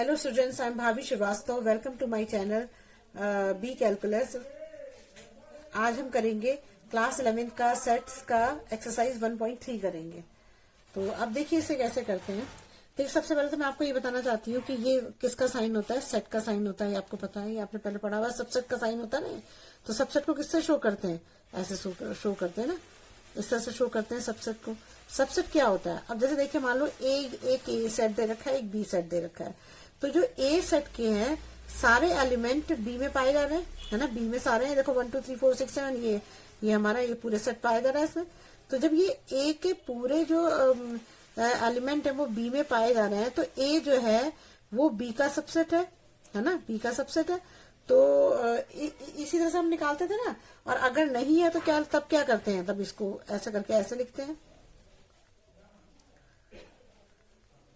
Hello students, I am Bhabhi Srivastava. Welcome to my channel B calculus. आज हम करेंगे class 11 का सेट्स का एक्सरसाइज 1.3 करेंगे। तो अब देखिए इसे कैसे करते हैं। तो सबसे पहले तो मैं आपको ये बताना चाहती हूँ कि ये किसका साइन होता है। सेट का साइन होता है, आपको पता है, ये आपने पहले पढ़ा हुआ। सबसेट का साइन होता है ना, तो सबसेट को किससे शो करते हैं? ऐसे शो करते हैं ना, इस तरह से शो करते हैं सबसेट को। सबसेट क्या होता है? अब जैसे देखिए, मान लो एक ए सेट दे रखा है, एक बी सेट दे रखा है। तो जो ए सेट के हैं सारे एलिमेंट बी में पाए जा रहे हैं, है ना। बी में सारे हैं, देखो 1 2 3 4 6 7, ये हमारा ये पूरे सेट पाया जा रहा है इसमें। तो जब ये ए के पूरे जो एलिमेंट है वो बी में पाए जा रहे हैं, तो ए जो है वो बी का सबसेट है ना, बी का सबसेट है। तो इसी तरह से हम निकालते थे ना। और अगर नहीं है तो तब क्या करते हैं? तब इसको ऐसे करके ऐसे लिखते हैं,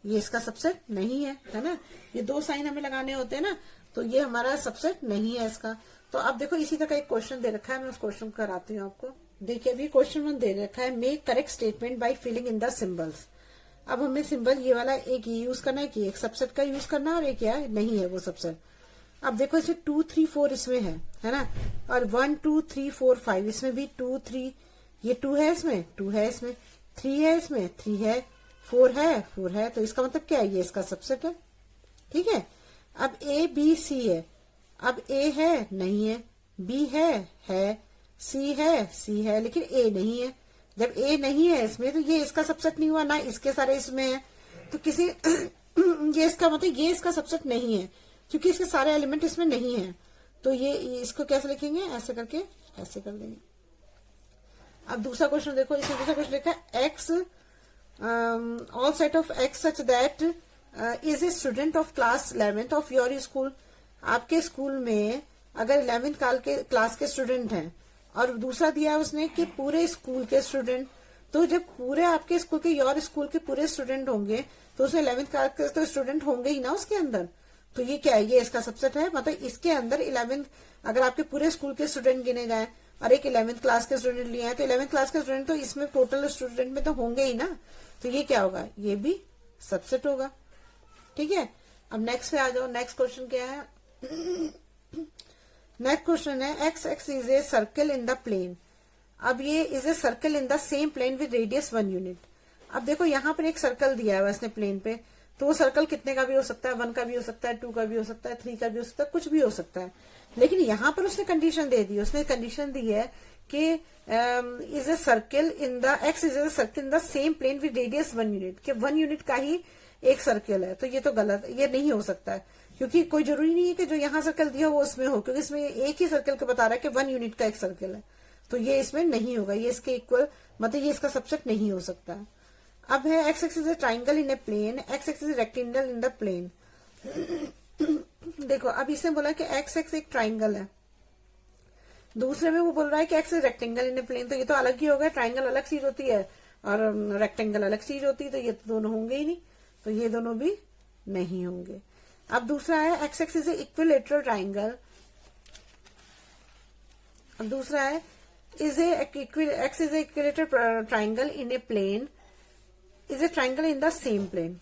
ये इसका सबसेट नहीं है ना। ये दो साइन हमें लगाने होते हैं ना, तो ये हमारा सबसेट नहीं है इसका। तो अब देखो इसी तरह का एक क्वेश्चन दे रखा है, मैं उस क्वेश्चन को कराती हूँ आपको। देखिए अभी क्वेश्चन 1 दे रखा है, make correct statement by filling in the symbols. अब हमें सिंबल ये वाला एक ये यूज करना है कि एक सबसेट का यूज करना है, और एक क्या नहीं है वो सबसेट। अब देखो इसमें 2 3 4 इसमें है ना, और 1 2 3 4 5 इसमें भी 2 3, ये 2 है इसमें, 2 है इसमें, 3 है इसमें, 3 है, 4 है। तो इसका मतलब क्या है? ये इसका सबसेट है, ठीक है। अब ए बी सी है, अब ए है नहीं है, बी है, सी है, लेकिन ए नहीं है। जब ए नहीं है इसमें तो ये इसका सबसेट नहीं हुआ ना, इसके सारे इसमें है। तो किसी ये इसका मतलब ये इसका सबसेट नहीं है, क्योंकि इसके सारे एलिमेंट इसमें नहीं है। तो ये इसको कैसे लिखेंगे? ऐसे करके ऐसे कर देंगे। अब दूसरा क्वेश्चन देखो, इसमें दूसरा क्वेश्चन लिखा है x all set of x such that is a student of class 11th of your school। आपके स्कूल में अगर 11th क्लास के स्टूडेंट हैं, और दूसरा दिया है उसने कि पूरे स्कूल के स्टूडेंट। तो जब पूरे आपके स्कूल के योर स्कूल के पूरे स्टूडेंट होंगे तो उसमें 11th क्लास के तो स्टूडेंट होंगे ही ना उसके अंदर। तो ये क्या है? ये इसका सबसेट है। मतलब इसके अंदर 11th अगर आपके पूरे स्कूल के स्टूडेंट गिने जाए और एक 11th क्लास के स्टूडेंट लिए हैं, तो 11th क्लास के स्टूडेंट तो इसमें टोटल स्टूडेंट में तो होंगे ही ना। तो ये क्या होगा? ये भी सबसेट होगा, ठीक है। अब नेक्स्ट पे आ जाओ। नेक्स्ट क्वेश्चन क्या है? नेक्स्ट क्वेश्चन है x x is a circle in the plane. अब ये is a circle in the same plane with radius 1 unit. अब देखो यहाँ पर एक सर्कल दिया है इसने प्लेन पे, तो वो सर्कल कितने का भी हो सकता है, 1 का भी हो सकता है, 2 का भी हो सकता है, 3 का भी हो सकता है, कुछ भी हो सकता है। लेकिन यहाँ पर उसने कंडीशन दे दी, उसने कंडीशन दी है कि is a circle in the x is a circle in the same plane with radius 1 unit, कि 1 यूनिट का ही एक सर्कल है। तो ये तो गलत, ये नहीं हो सकता है, क्योंकि कोई जरूरी नहीं है कि जो यहाँ सर्कल दिया वो उसमें हो, क्योंकि इसमें एक ही सर्कल को बता रहा है कि 1 यूनिट का एक सर्कल है। तो ये इसमें नहीं होगा, ये इसके इक्वल, मतलब ये इसका सबसेट नहीं हो सकता है। अब है x x is a triangle in a plane, x x is a rectangle in the plane. देखो अब इसने बोला कि एक्स एक्स एक ट्राइंगल है, दूसरे में वो बोल रहा है कि x is rectangle in a plane. तो ये तो अलग ही होगा, ट्राइंगल अलग चीज होती है और रेक्टेंगल अलग चीज होती है, तो ये तो दोनों होंगे ही नहीं, तो ये दोनों भी नहीं होंगे। अब दूसरा है x x is a equilateral triangle. अब दूसरा है x is a equilateral triangle in a plane is a triangle in the same plane.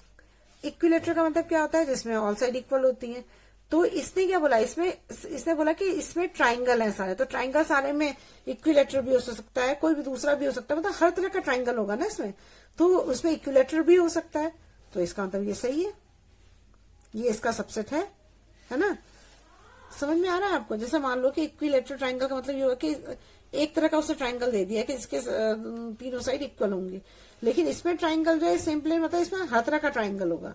Equilateral का मतलब क्या होता है? जिसमें ऑल साइड इक्वल होती है। तो इसने क्या बोला? इसने बोला कि इसमें ट्राइंगल है सारे, तो ट्राइंगल सारे में इक्विलेटर भी हो सकता है, कोई भी दूसरा भी हो सकता है, मतलब हर तरह का ट्राइंगल होगा ना इसमें, तो उसमें इक्विलेटर भी हो सकता है। तो इसका मतलब ये सही है, ये इसका सबसेट है ना। समझ में आ रहा है आपको? जैसे मान लो कि इक्विलेटरल ट्राइंगल का मतलब ये होगा कि एक तरह का उसने ट्राइंगल दे दिया कि इसके तीनों साइड इक्वल होंगे, लेकिन इसमें ट्राइंगल जो है सेम प्लेन, मतलब इसमें हर तरह का ट्राइंगल होगा,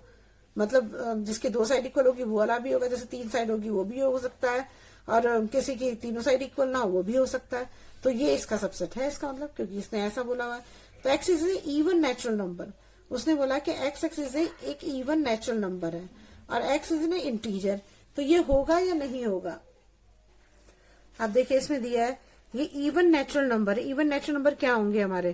मतलब जिसकी 2 साइड इक्वल होगी वो वाला भी होगा, जैसे 3 साइड होगी वो भी हो सकता है, और किसी की तीनों साइड इक्वल ना हो वो भी हो सकता है। तो ये इसका सबसेट है इसका मतलब, क्योंकि इसने ऐसा बोला हुआ है। तो x is A even natural number, उसने बोला कि एक्स एक्स इज एक इवन नेचुरल नंबर है, और एक्स इज ए इंटीजर। तो ये होगा या नहीं होगा? अब देखिए इसमें दिया है ये even natural number. Even natural number क्या होंगे हमारे?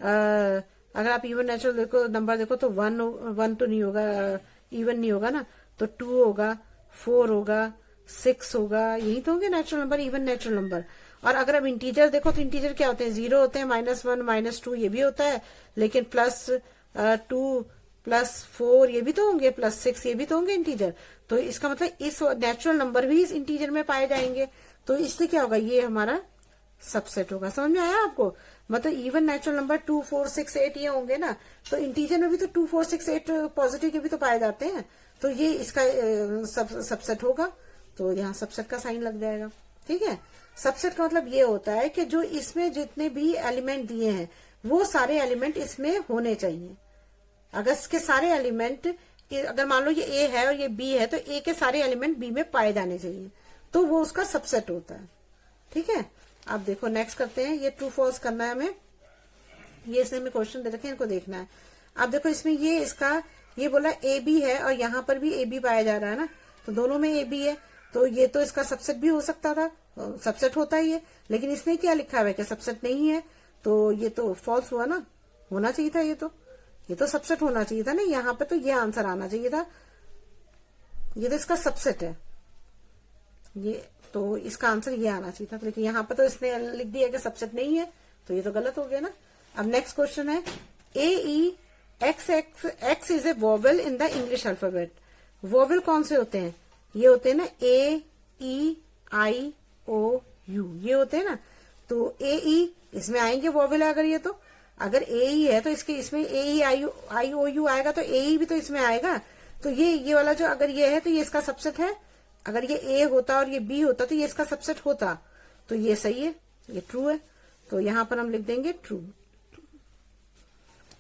अगर आप इवन नेचुरल नंबर देखो तो 1 तो नहीं होगा, इवन नहीं होगा ना, तो 2 होगा, 4 होगा, 6 होगा, यही तो होंगे natural number, even natural number. और अगर आप इंटीजर देखो तो इंटीजर क्या होते हैं? 0 होते हैं, -1 -2 ये भी होता है, लेकिन +2 +4 ये भी तो होंगे, +6 ये भी तो होंगे इंटीजर। तो इसका मतलब इस नेचुरल नंबर भी इस इंटीजर में पाए जाएंगे। तो इससे क्या होगा, ये हमारा सबसेट होगा। समझ में आया आपको? मतलब इवन नेचुरल नंबर 2, 4, 6, 8 ये होंगे ना, तो इंटीजर में भी तो 2, 4, 6, 8 पॉजिटिव के भी तो पाए जाते हैं। तो ये इसका सबसेट होगा। तो यहाँ सबसेट का साइन लग जाएगा। ठीक है, सबसेट का मतलब ये होता है कि जो इसमें जितने भी एलिमेंट दिए हैं वो सारे एलिमेंट इसमें होने चाहिए। अगर इसके सारे एलिमेंट, अगर मान लो ये ए है और ये बी है, तो ए के सारे एलिमेंट बी में पाए जाने चाहिए, तो वो उसका सबसेट होता है। ठीक है, अब देखो नेक्स्ट करते हैं। ये ट्रू फॉल्स करना है हमें। ये इसने हमें क्वेश्चन दे रखे हैं, इनको देखना है। अब देखो इसमें ये इसका ये बोला ए बी है और यहाँ पर भी ए बी पाया जा रहा है ना, तो दोनों में ए बी है, तो ये तो इसका सबसेट भी हो सकता था, सबसेट होता ही है। लेकिन इसने क्या लिखा है कि सबसेट नहीं है, तो ये तो फॉल्स हुआ ना। होना चाहिए था ये तो सबसेट होना चाहिए था ना। यहाँ पे तो ये आंसर आना चाहिए था, ये तो इसका सबसेट है ये, तो इसका आंसर ये आना चाहिए था। लेकिन यहाँ पे तो इसने लिख दिया कि सबसेट नहीं है, तो ये तो गलत हो गया ना। अब नेक्स्ट क्वेश्चन है, x is A vowel in the English alphabet. Vowel कौन से होते हैं? ये होते हैं ना ए, ई, आई, ओ, यू, ये होते हैं ना। तो ए, ई इसमें आएंगे वोवेल। अगर ये तो अगर ए ई है तो इसके इसमें ए ई आई ओ यू आएगा, तो ए ई भी तो इसमें आएगा। तो ये वाला जो अगर ये है तो ये इसका सबसेट है। अगर ये ए होता और ये बी होता तो ये इसका सबसेट होता। तो ये सही है, ये ट्रू है। तो यहां पर हम लिख देंगे ट्रू।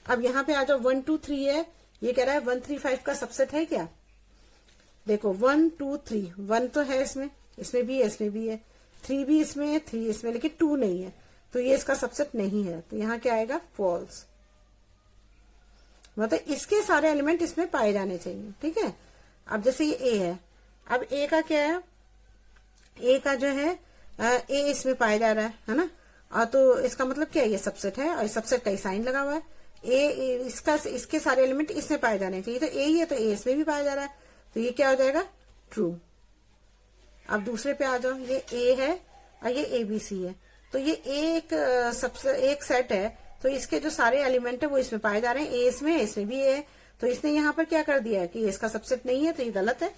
अब यहाँ पे आ जाओ, 1, 2, 3 है। ये कह रहा है 1, 3, 5 का सबसेट है क्या? देखो 1, 2, 3, 1 तो है इसमें भी है, इसमें भी है, 3 भी इसमें है, 3 इसमें, लेकिन 2 नहीं है। तो ये इसका सबसेट नहीं है। तो यहाँ क्या आएगा? फॉल्स। मतलब इसके सारे एलिमेंट इसमें पाए जाने चाहिए। ठीक है, अब जैसे ये ए है, अब ए का क्या है? ए का जो है ए इसमें पाया जा रहा है ना। और तो इसका मतलब क्या है? ये सबसेट है और सबसेट का ही साइन लगा हुआ है। ए इसके सारे एलिमेंट इसमें पाए जाने चाहिए। तो ए ही है, तो ए इसमें भी पाया जा रहा है, तो ये क्या हो जाएगा? ट्रू। अब दूसरे पे आ जाओ, ये ए है और ये ए बी सी है। तो ये एक सेट है, तो इसके जो सारे एलिमेंट है वो इसमें पाए जा रहे हैं। ए इसमें है, इसमें भी है। तो इसने यहाँ पर क्या कर दिया कि इसका सबसेट नहीं है, तो ये गलत है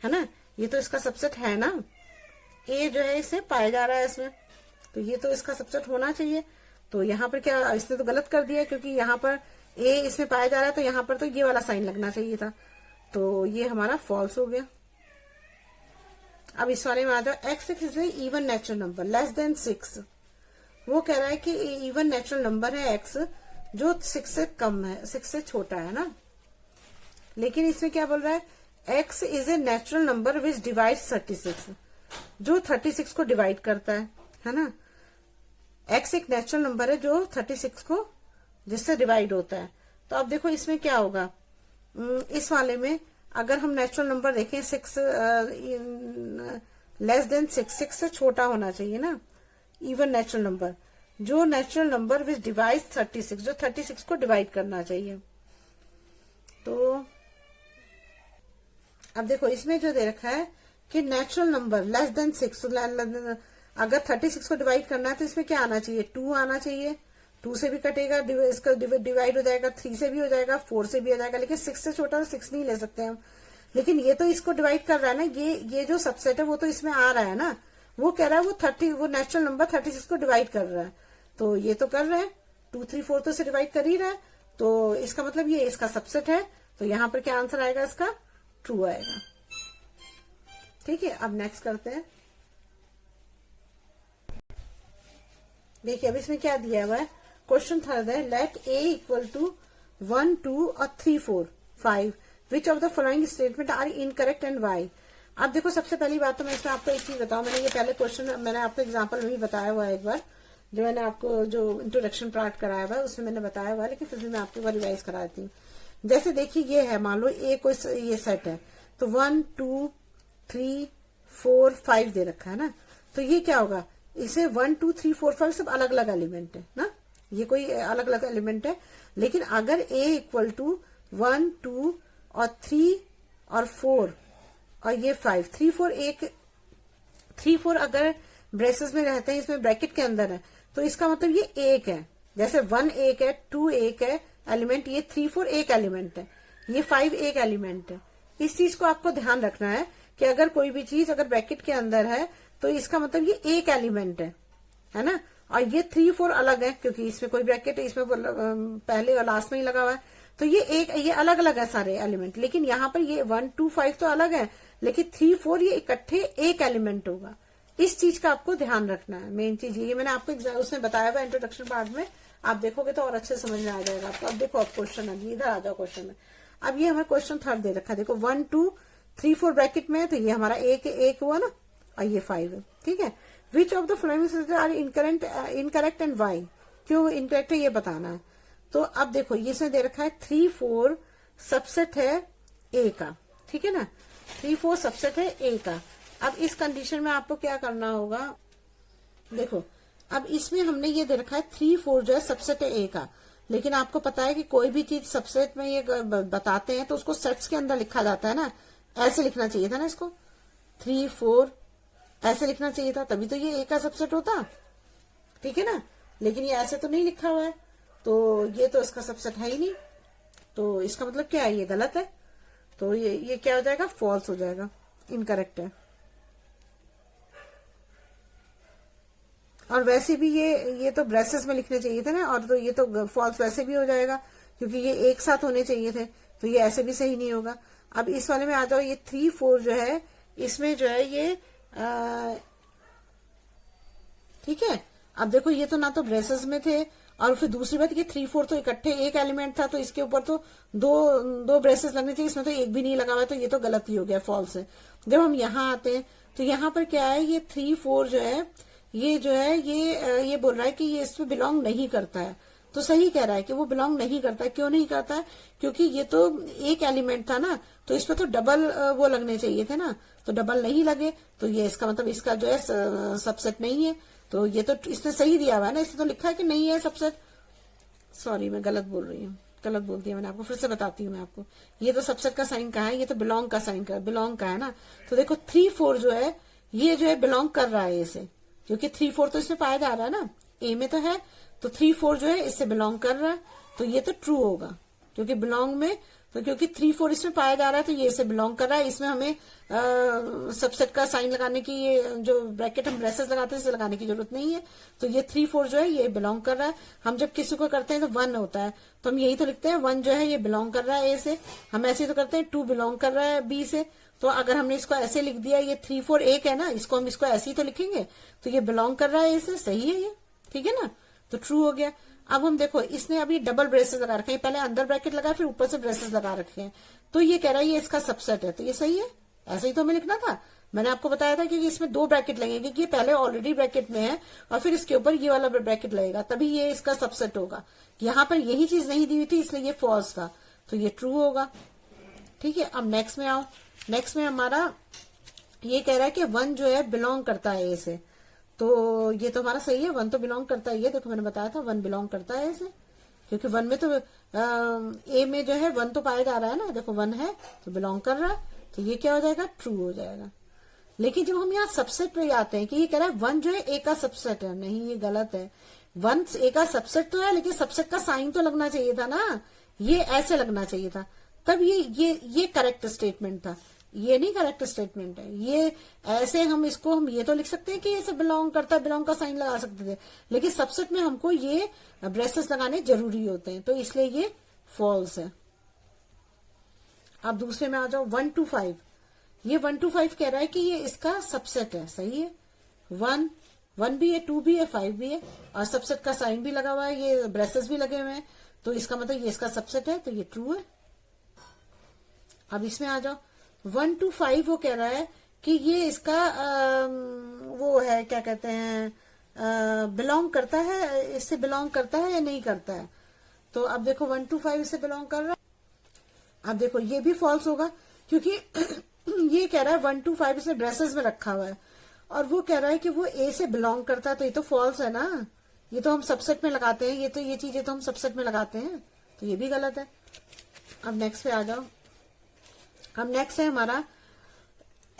ना। ये तो इसका सबसेट है ना, ए जो है इसे पाया जा रहा है इसमें, तो ये तो इसका सबसेट होना चाहिए। तो यहाँ पर क्या, इसने तो गलत कर दिया, क्योंकि यहाँ पर ए इसमें पाया जा रहा है, तो यहाँ पर तो ये वाला साइन लगना चाहिए था। तो ये हमारा फॉल्स हो गया। अब इस वाले में आ जाओ, x is A even natural number less than 6। वो कह रहा है कि इवन नेचुरल नंबर है एक्स जो 6 से कम है, 6 से छोटा है ना। लेकिन इसमें क्या बोल रहा है? X is a natural number which divide 36, जो 36 को डिवाइड करता है ना। एक्स एक नेचुरल नंबर है जो 36 को जिससे डिवाइड होता है। तो अब देखो इसमें क्या होगा, इस वाले में अगर हम नेचुरल नंबर देखें 6 लेस देन 6 से छोटा होना चाहिए ना। इवन नेचुरल नंबर, जो नेचुरल नंबर विच डिवाइड 36, जो 36 को डिवाइड करना चाहिए। तो अब देखो इसमें जो दे रखा है कि नेचुरल नंबर लेस देन 6, अगर 36 को डिवाइड करना है तो इसमें क्या आना चाहिए? 2 आना चाहिए। 2 से भी कटेगा, इसका डिवाइड हो जाएगा, 3 से भी हो जाएगा, 4 से भी हो जाएगा। लेकिन 6 से छोटा तो 6 नहीं ले सकते हम। लेकिन ये तो इसको डिवाइड कर रहा है ना, ये जो सबसेट है वो तो इसमें आ रहा है ना। वो कह रहा है वो नेचुरल नंबर 36 को डिवाइड कर रहा है, तो ये तो कर रहा है। 2, 3, 4 तो से डिवाइड कर ही रहा है, तो इसका मतलब ये इसका सबसेट है। तो यहाँ पर क्या आंसर आएगा? इसका ट्रू आएगा। ठीक है, अब नेक्स्ट करते हैं। देखिए अब इसमें क्या दिया हुआ है, क्वेश्चन थर्ड है, लेट ए इक्वल टू 1, 2 और 3, 4, 5 which of the following statement are incorrect and y. अब देखो सबसे पहली बात तो मैं इसमें आपको एक चीज बताऊं, मैंने ये पहले क्वेश्चन मैंने आपको एग्जाम्पल में भी बताया हुआ है एक बार, जो मैंने आपको जो इंट्रोडक्शन पार्ट कराया हुआ है उसमें मैंने बताया हुआ है, लेकिन फिर भी मैं आपको रिवाइज करा देती हूँ। जैसे देखिए ये है, मान लो ए कोई ये सेट है, तो 1, 2, 3, 4, 5 दे रखा है ना। तो ये क्या होगा, इसे 1, 2, 3, 4, 5 सब अलग अलग एलिमेंट है ना, ये कोई अलग अलग एलिमेंट है। लेकिन अगर ए इक्वल टू 1, 2 और 3 और 4 और ये 5, 3, 4 3, 4 अगर ब्रेसेस में रहते हैं, इसमें ब्रैकेट के अंदर है, तो इसका मतलब ये एक है। जैसे 1 एक है, 2 एक है एलिमेंट, ये 3, 4 एक एलिमेंट है। ये 5 एक एलिमेंट है। इस चीज को आपको ध्यान रखना है कि अगर कोई भी चीज अगर ब्रैकेट के अंदर है तो इसका मतलब ये एक एलिमेंट है ना। और ये 3 4 अलग है क्योंकि इसमें कोई ब्रैकेट है, इसमें पहले और लास्ट में ही लगा हुआ है। तो ये अलग अलग है सारे एलिमेंट, लेकिन यहाँ पर ये 1 2 5 तो अलग है, लेकिन 3 4 ये इकट्ठे एक एलिमेंट होगा। इस चीज का आपको ध्यान रखना है। मेन चीज ये मैंने आपको उसमें बताया हुआ इंट्रोडक्शन पार्ट में, आप देखोगे तो और अच्छे समझ में आ जाएगा आपको। अब देखो, अब क्वेश्चन अभी इधर आ जाओ क्वेश्चन में। अब ये हमें क्वेश्चन थर्ड दे रखा है, देखो 1 2 3 4 ब्रैकेट में है, तो ये हमारा एक हुआ ना, और ये 5 है, ठीक है। Which of the following are incorrect and y, क्यों इनकरेक्ट है ये बताना है। तो अब देखो ये इसमें दे रखा है 3 4 सबसेट है ए का, ठीक है ना, 3 4 सबसेट है ए का। अब इस कंडीशन में आपको क्या करना होगा, देखो अब इसमें हमने ये दे रखा है 3 4 जो है सबसेट है ए का, लेकिन आपको पता है कि कोई भी चीज सबसेट में ये बताते हैं तो उसको सेट्स के अंदर लिखा जाता है ना, ऐसे लिखना चाहिए था ना, इसको 3 4 ऐसे लिखना चाहिए था, तभी तो ये ए का सबसेट होता, ठीक है ना। लेकिन ये ऐसे तो नहीं लिखा हुआ है, तो ये तो इसका सबसेट है ही नहीं, तो इसका मतलब क्या है, ये गलत है। तो ये क्या हो जाएगा, फॉल्स हो जाएगा, इनकरेक्ट है। और वैसे भी ये तो ब्रेसेस में लिखने चाहिए थे ना, और तो ये तो फॉल्स वैसे भी हो जाएगा क्योंकि ये एक साथ होने चाहिए थे, तो ये ऐसे भी सही नहीं होगा। अब इस वाले में आ जाओ, ये 3 4 जो है इसमें जो है ये ठीक है। अब देखो ये तो ना तो ब्रेसेस में थे, और फिर दूसरी बात ये 3 4 तो इकट्ठे एक एलिमेंट था, तो इसके ऊपर तो दो ब्रेसेस लगने चाहिए, इसमें तो एक भी नहीं लगा हुआ है, तो ये तो गलत ही हो गया, फॉल्स है। जब हम यहाँ आते हैं तो यहाँ पर क्या है, ये 3 4 जो है ये जो है ये बोल रहा है कि ये इसमें बिलोंग नहीं करता है, तो सही कह रहा है कि वो बिलोंग नहीं करता है। क्यों नहीं करता है, क्योंकि ये तो एक एलिमेंट था ना, तो इसमें तो डबल वो लगने चाहिए थे ना, तो डबल नहीं लगे, तो ये इसका मतलब इसका जो है सबसेट नहीं है। तो ये तो इसने सही दिया हुआ है ना, इसने तो लिखा है कि नहीं है सबसेट। सॉरी मैं गलत बोल रही हूँ, गलत बोल दिया मैंने, आपको फिर से बताती हूँ मैं आपको। ये तो सबसेट का साइन कहाँ है, ये तो बिलोंग का साइन का बिलोंग का है ना। तो देखो 3 4 जो है ये जो है बिलोंग कर रहा है इसे, क्योंकि 3 4 तो इसमें पाया जा रहा है ना, ए में तो है, तो 3 4 जो है इससे बिलोंग कर रहा है, तो ये तो ट्रू होगा क्योंकि बिलोंग में, तो क्योंकि 3 4 इसमें पाया जा रहा है तो ये इसे बिलोंग कर रहा है। इसमें हमें सबसेट का साइन लगाने की, ये जो ब्रैकेट हम ब्रेसेस लगाते हैं इसे लगाने की जरूरत नहीं है। तो ये 3 4 जो है ये बिलोंग कर रहा है। हम जब किसी को करते हैं तो 1 होता है, तो हम यही तो लिखते हैं 1 जो है ये बिलोंग कर रहा है ए से। हम ऐसे ही तो करते हैं 2 बिलोंग कर रहा है बी से। तो अगर हमने इसको ऐसे लिख दिया, ये 3 4 एक है ना, इसको हम इसको ऐसे ही तो लिखेंगे, तो ये बिलोंग कर रहा है इसे, सही है ये, ठीक है ना, तो ट्रू हो गया। अब हम देखो इसने अभी डबल ब्रेसेस लगा रखे हैं, पहले अंदर ब्रैकेट लगा फिर ऊपर से ब्रेसेस लगा रखे हैं, तो ये कह रहा है ये इसका सबसेट है, तो ये सही है, ऐसे ही तो हमें लिखना था। मैंने आपको बताया था कि इसमें 2 ब्रैकेट लगेंगे, कि ये पहले ऑलरेडी ब्रैकेट में है और फिर इसके ऊपर ये वाला ब्रैकेट लगेगा, तभी ये इसका सबसेट होगा। यहाँ पर यही चीज नहीं दी हुई थी इसलिए ये फॉल्स था, तो ये ट्रू होगा, ठीक है। अब नेक्स्ट में आओ, नेक्स्ट में हमारा ये कह रहा है कि 1 जो है बिलोंग करता है ए से, तो ये तो हमारा सही है, 1 तो बिलोंग करता है, ये देखो मैंने बताया था 1 बिलोंग करता है इसे, क्योंकि 1 में तो ए में जो है 1 तो पाया जा रहा है ना, देखो 1 है तो बिलोंग कर रहा है, तो ये क्या हो जाएगा, ट्रू हो जाएगा। लेकिन जब हम यहाँ सबसेट पे आते हैं कि ये कह रहा है 1 जो है ए का सबसेट है, नहीं ये गलत है। 1 ए का सबसेट तो है, लेकिन सबसेट का साइन तो लगना चाहिए था ना, ये ऐसे लगना चाहिए था, तब ये करेक्ट स्टेटमेंट था। ये नहीं करेक्ट स्टेटमेंट है, ये ऐसे हम इसको हम ये तो लिख सकते हैं कि इसे बिलोंग करता है, बिलोंग का साइन लगा सकते थे, लेकिन सबसेट में हमको ये ब्रेसेस लगाने जरूरी होते हैं, तो इसलिए ये फॉल्स है। अब दूसरे में आ जाओ 1 2 5, ये 1 2 5 कह रहा है कि ये इसका सबसेट है, सही है, 1 भी है, 2 भी है, 5 भी है, और सबसेट का साइन भी लगा हुआ है, ये ब्रेसेस भी लगे हुए हैं, तो इसका मतलब ये इसका सबसेट है, तो ये ट्रू है। अब इसमें आ जाओ 1 2 5, वो कह रहा है कि ये इसका वो है, क्या कहते हैं, बिलोंग करता है, इससे बिलोंग करता है या नहीं करता है। तो अब देखो 1 2 5 इससे बिलोंग कर रहा है, अब देखो ये भी फॉल्स होगा, क्योंकि ये कह रहा है 1 2 5 इसने ब्रेसेस में रखा हुआ है, और वो कह रहा है कि वो ए से बिलोंग करता है, तो ये तो फॉल्स है ना, ये तो हम सबसेट में लगाते हैं, ये चीजें तो हम सबसेट में लगाते हैं, तो ये भी गलत है। अब नेक्स्ट पे आ जाओ, अब नेक्स्ट है हमारा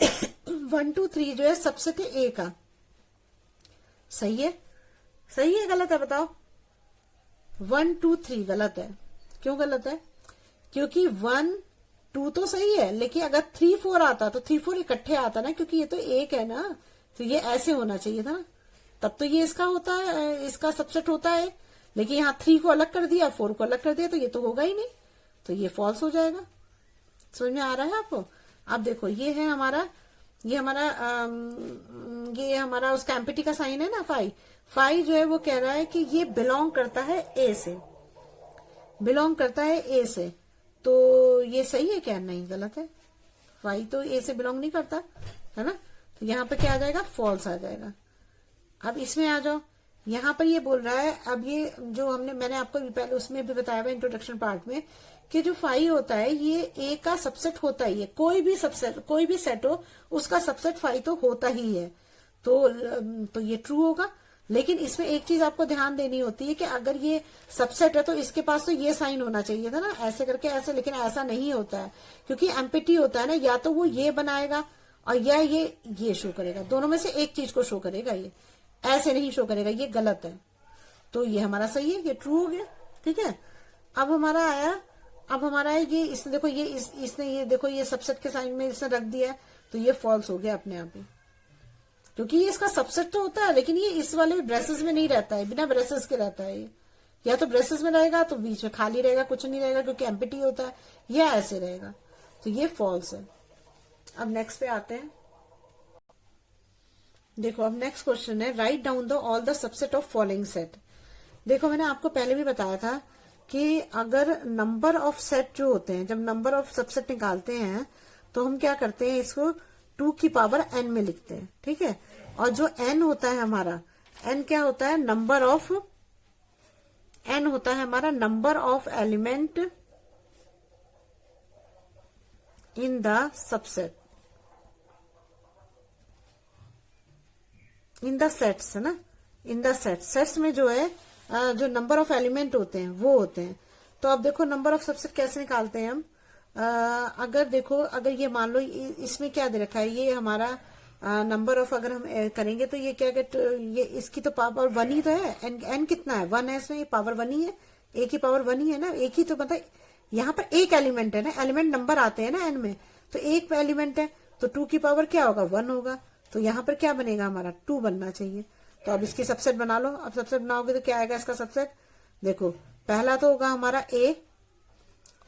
1 2 3 जो है सबसेट है ए का, सही है, सही है गलत है बताओ। 1 2 3 गलत है, क्यों गलत है, क्योंकि 1 2 तो सही है, लेकिन अगर 3 4 आता तो 3 4 इकट्ठे आता ना, क्योंकि ये तो एक है ना, तो ये ऐसे होना चाहिए था, तब तो ये इसका होता है, इसका सबसेट होता है। लेकिन यहाँ 3 को अलग कर दिया, 4 को अलग कर दिया, तो ये तो होगा ही नहीं, तो ये फॉल्स हो जाएगा। समझ में आ रहा है आपको? आप देखो ये है हमारा, ये हमारा उसका एम्पिटी का साइन है ना, फाई जो है वो कह रहा है कि ये बिलोंग करता है ए से, बिलोंग करता है ए से। तो ये सही है क्या? नहीं, गलत है। फाई तो ए से बिलोंग नहीं करता है ना, तो यहाँ पे क्या आ जाएगा? फॉल्स आ जाएगा। अब इसमें आ जाओ, यहाँ पर ये बोल रहा है, अब ये जो मैंने आपको पहले उसमें भी बताया हुआ इंट्रोडक्शन पार्ट में, कि जो फाई होता है ये ए का सबसेट होता ही है, कोई भी सेट हो उसका सबसेट फाई तो होता ही है, तो ये ट्रू होगा। लेकिन इसमें एक चीज आपको ध्यान देनी होती है कि अगर ये सबसेट है तो इसके पास तो ये साइन होना चाहिए था ना, ऐसे करके ऐसे, लेकिन ऐसा नहीं होता है, क्योंकि एम्पिटी होता है ना, या तो वो ये बनाएगा और या ये शो करेगा, दोनों में से एक चीज को शो करेगा, ये ऐसे नहीं शो करेगा, ये गलत है। तो ये हमारा सही है, ये ट्रू हो गया। ठीक है, अब हमारा है ये, इसने देखो इसने ये देखो ये सबसेट के साइन में इसने रख दिया है, तो ये फॉल्स हो गया अपने आप ही, क्योंकि ये इसका सबसेट तो होता है, लेकिन ये इस वाले ब्रेसेस में नहीं रहता है, बिना ब्रेसेस के रहता है ये, या तो ब्रेसेस में रहेगा तो बीच में खाली रहेगा, कुछ नहीं रहेगा क्योंकि एम्पिटी होता है, या ऐसे रहेगा, तो ये फॉल्स है। अब नेक्स्ट पे आते हैं। देखो अब नेक्स्ट क्वेश्चन है, write down the all the subset of following set. देखो मैंने आपको पहले भी बताया था कि अगर नंबर ऑफ सेट जो होते हैं, जब नंबर ऑफ सबसेट निकालते हैं तो हम क्या करते हैं, इसको 2 की पावर n में लिखते हैं। ठीक है, और जो n होता है हमारा, n क्या होता है? Number of element in the subset, in the sets है ना, इन द सेट्स में जो है जो नंबर ऑफ एलिमेंट होते हैं वो होते हैं। तो अब देखो नंबर ऑफ सबसेट कैसे निकालते हैं हम। अगर ये मान लो इसमें क्या दे रखा है, ये हमारा नंबर ऑफ, अगर हम करेंगे तो ये क्या ये इसकी तो पावर 1 ही तो है, एन कितना है? 1 है इसमें, ये पावर 1 ही है, ए की पावर 1 ही है ना, एक ही तो मतलब यहाँ पर एक एलिमेंट है ना, एलिमेंट नंबर आते हैं ना एन में, तो एक एलिमेंट है, तो 2 की पावर क्या होगा? 1 होगा, तो यहाँ पर क्या बनेगा हमारा? 2 बनना चाहिए। तो अब इसकी सबसेट बना लो। अब सबसेट बनाओगे तो क्या आएगा इसका सबसेट? देखो पहला तो होगा हमारा ए,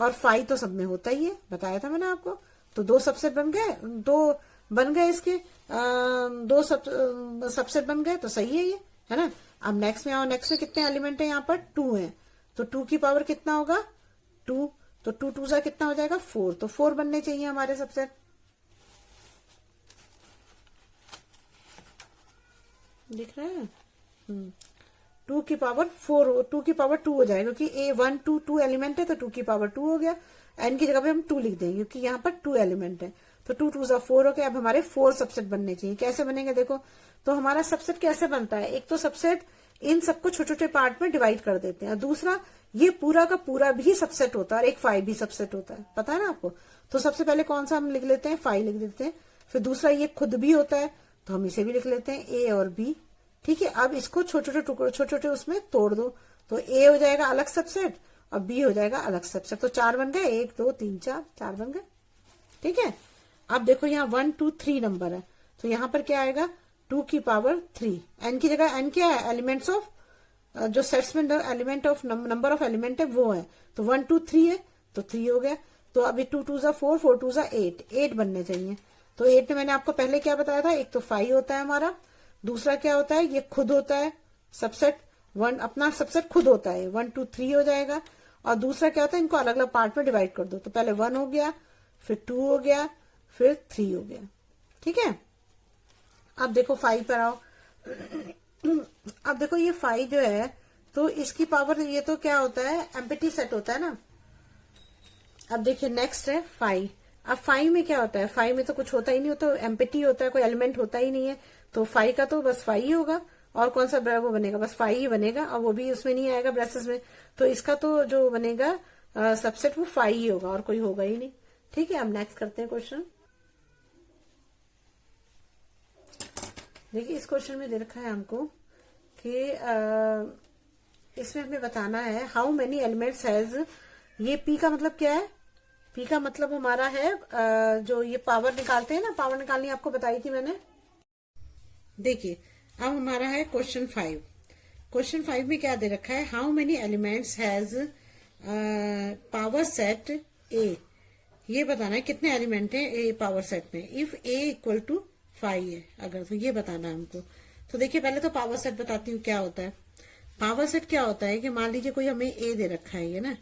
और 5 तो सब में होता ही है, बताया था मैंने आपको। तो 2 सबसेट बन गए, 2 बन गए इसके, 2 सबसेट बन गए, तो सही है ये, है ना। अब नेक्स्ट में आओ, नेक्स्ट में कितने एलिमेंट है? यहाँ पर 2 है, तो 2 की पावर कितना होगा? 2, तो 2 2 जा कितना हो जाएगा? 4, तो 4 बनने चाहिए हमारे सबसेट। दिख रहा है? 2 की पावर 4, 2 की पावर 2 हो जाएगा, क्योंकि ए 1 2 2 एलिमेंट है, तो 2 की पावर 2 हो गया। एन की जगह पे हम 2 लिख देंगे, क्योंकि यहाँ पर 2 एलिमेंट है, तो 2 2 जा 4 हो गया। अब हमारे 4 सबसेट बनने चाहिए। कैसे बनेंगे देखो, तो हमारा सबसेट कैसे बनता है? एक तो सबसेट इन सबको छोटे छोटे पार्ट में डिवाइड कर देते हैं, और दूसरा ये पूरा का पूरा भी सबसेट होता है, और एक 5 भी सबसेट होता है, पता है ना आपको। तो सबसे पहले कौन सा हम लिख लेते हैं? 5 लिख देते हैं। फिर दूसरा ये खुद भी होता है, तो हम इसे भी लिख लेते हैं, ए और बी। ठीक है, अब इसको छोटे छोटे टुकड़े, छोटे छोटे उसमें तोड़ दो, तो ए हो जाएगा अलग सबसेट और बी हो जाएगा अलग सबसेट। तो 4 बन गए, 1 2 3 4 बन गए। ठीक है, अब देखो यहाँ 1 2 3 नंबर है, तो यहाँ पर क्या आएगा? 2 की पावर 3। एन की जगह एन क्या है? एलिमेंट्स ऑफ, जो सेट्स में element of number of element है वो है, तो 1 2 3 है, तो 3 हो गया। तो अभी 2 2 जा 4, 4 2 जा 8 बनने चाहिए। तो 8 में मैंने आपको पहले क्या बताया था? एक तो 5 होता है हमारा, दूसरा क्या होता है? ये खुद होता है सबसेट, 1 अपना सबसेट खुद होता है, 1 2 3 हो जाएगा। और दूसरा क्या होता है? इनको अलग अलग पार्ट में डिवाइड कर दो, तो पहले 1 हो गया, फिर 2 हो गया, फिर 3 हो गया। ठीक है, अब देखो 5 पर आओ। अब देखो ये 5 जो है, तो इसकी पावर, ये तो क्या होता है? एम्प्टी सेट होता है ना। अब देखिए नेक्स्ट है 5। अब 5 में क्या होता है? 5 में तो कुछ होता ही नहीं होता, एम्प्टी होता है, कोई एलिमेंट होता ही नहीं है, तो 5 का तो बस 5 ही होगा। और कौन सा वो बनेगा? बस 5 ही बनेगा, और वो भी उसमें नहीं आएगा ब्रेसेस में, तो इसका तो जो बनेगा सबसेट वो 5 ही होगा, और कोई होगा ही नहीं। ठीक है, अब नेक्स्ट करते हैं क्वेश्चन। देखिए इस क्वेश्चन में दे रखा है हमको कि इसमें हमें बताना है हाउ मेनी एलिमेंट्स हैज, ये पी का मतलब क्या है? पी का मतलब हमारा है जो ये पावर निकालते हैं ना, पावर निकालनी आपको बताई थी मैंने। देखिए अब हमारा है क्वेश्चन 5। क्वेश्चन 5 में क्या दे रखा है, how many elements has power set ए। ये बताना है कितने एलिमेंट हैं ए पावर सेट में। इफ ए इक्वल टू 5 है अगर, तो ये बताना है हमको। तो देखिए पहले तो पावर सेट बताती हूँ क्या होता है। पावर सेट क्या होता है कि मान लीजिए कोई हमें ए दे रखा है ये ना,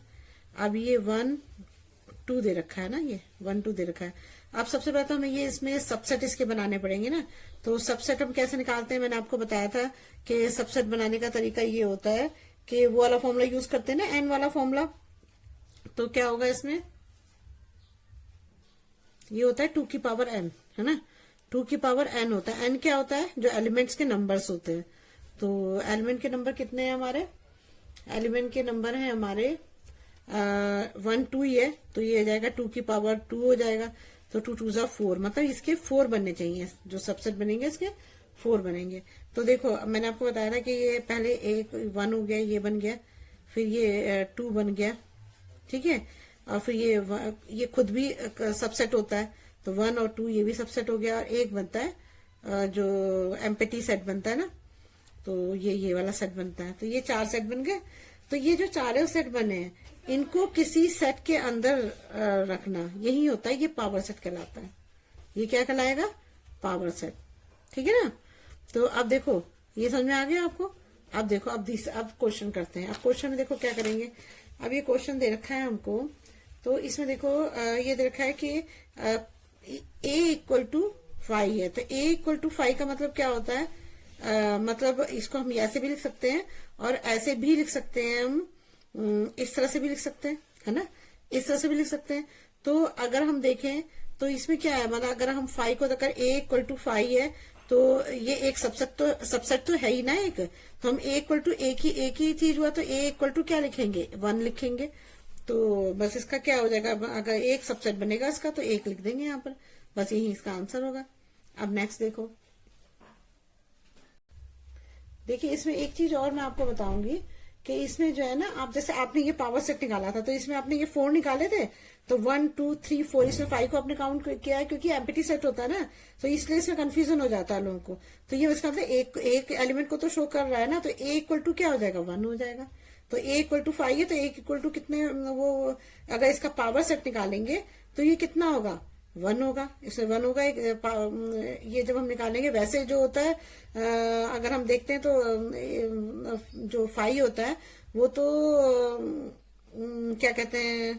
अब ये 1 2 दे रखा है ना, ये 1 2 दे रखा है। अब सबसे पहले तो हमें ये इसमें सबसेट इसके बनाने पड़ेंगे ना। तो सबसेट हम कैसे निकालते हैं, मैंने आपको बताया था कि सबसेट बनाने का तरीका ये होता है कि वो वाला फॉर्मूला यूज करते हैं ना, एन वाला फॉर्मूला। तो क्या होगा इसमें, ये होता है 2 की पावर n, है ना। 2 की पावर n होता है। n क्या होता है, जो एलिमेंट्स के नंबर्स होते हैं। तो एलिमेंट के नंबर कितने हैं हमारे, एलिमेंट के नंबर हैं हमारे 1 2 ही है, तो ये हो जाएगा 2 की पावर 2 हो जाएगा। तो 2 2 जा 4, मतलब इसके 4 बनने चाहिए, जो सबसेट बनेंगे इसके 4 बनेंगे। तो देखो मैंने आपको बताया था कि ये पहले एक 1 हो गया, ये बन गया, फिर ये 2 बन गया, ठीक है, और फिर ये खुद भी सबसेट होता है। तो 1 और 2 ये भी सबसेट हो गया, और एक बनता है जो एम्प्टी सेट बनता है ना, तो ये वाला सेट बनता है। तो ये 4 सेट बन गए। तो ये जो चारों सेट बने हैं इनको किसी सेट के अंदर रखना, यही होता है, ये पावर सेट कहलाता है। ये क्या कहलाएगा, पावर सेट, ठीक है ना। तो अब देखो ये समझ में आ गया आपको। अब देखो अब क्वेश्चन करते हैं। अब क्वेश्चन में देखो क्या करेंगे। अब ये क्वेश्चन दे रखा है हमको, तो इसमें देखो ये दे रखा है कि a इक्वल टू 5 है। तो a इक्वल टू 5 का मतलब क्या होता है, मतलब इसको हम ऐसे भी लिख सकते हैं और ऐसे भी लिख सकते हैं, हम इस तरह से भी लिख सकते हैं, है ना, इस तरह से भी लिख सकते हैं। तो अगर हम देखें तो इसमें क्या है, मतलब अगर हम 5 को अगर a इक्वल टू 5 है तो ये एक सबसेट तो है ही ना एक। तो हम a इक्वल टू एक ही चीज हुआ, तो a इक्वल टू क्या लिखेंगे, 1 लिखेंगे। तो बस इसका क्या हो जाएगा, अगर एक सबसेट बनेगा इसका तो 1 लिख देंगे यहाँ पर, बस यही इसका आंसर होगा। अब नेक्स्ट देखो, देखिए इसमें एक चीज और मैं आपको बताऊंगी कि इसमें जो है ना, आप जैसे आपने ये पावर सेट निकाला था, तो इसमें आपने ये 4 निकाले थे, तो 1 2 3 4, इसमें 5 को आपने काउंट किया है क्योंकि एम्प्टी सेट होता है ना, तो इसलिए इसमें कंफ्यूजन हो जाता है लोगों को। तो ये इसका मतलब एक एलिमेंट को तो शो कर रहा है ना, तो a इक्वल टू क्या हो जाएगा, 1 हो जाएगा। तो a इक्वल टू 5 है, तो a इक्वल टू कितने, वो अगर इसका पावर सेट निकालेंगे तो ये कितना होगा, 1 होगा। इसमें 1 होगा। ये जब हम निकालेंगे, वैसे जो होता है अगर हम देखते हैं तो जो 5 होता है वो तो क्या कहते हैं,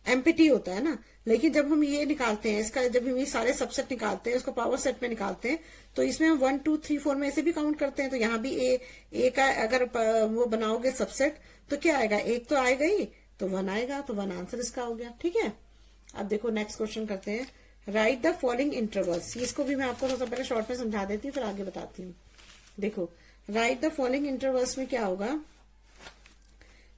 एम्प्टी होता है ना। लेकिन जब हम ये निकालते हैं इसका, जब हम ये सारे सबसेट निकालते हैं, उसको पावर सेट में निकालते हैं, तो इसमें हम 1 2 3 4 में ऐसे भी काउंट करते हैं। तो यहाँ भी ए का अगर वो बनाओगे सबसेट तो क्या आएगा, 1 तो आएगा ही, तो 1 आएगा, तो 1 आंसर इसका हो गया, ठीक है। अब देखो नेक्स्ट क्वेश्चन करते हैं। Right the following intervals. इसको भी मैं आपको सबसे पहले शॉर्ट में समझा देती हूँ, फिर आगे बताती हूँ। देखो राइट द फॉलोइंग इंटरवल्स में क्या होगा,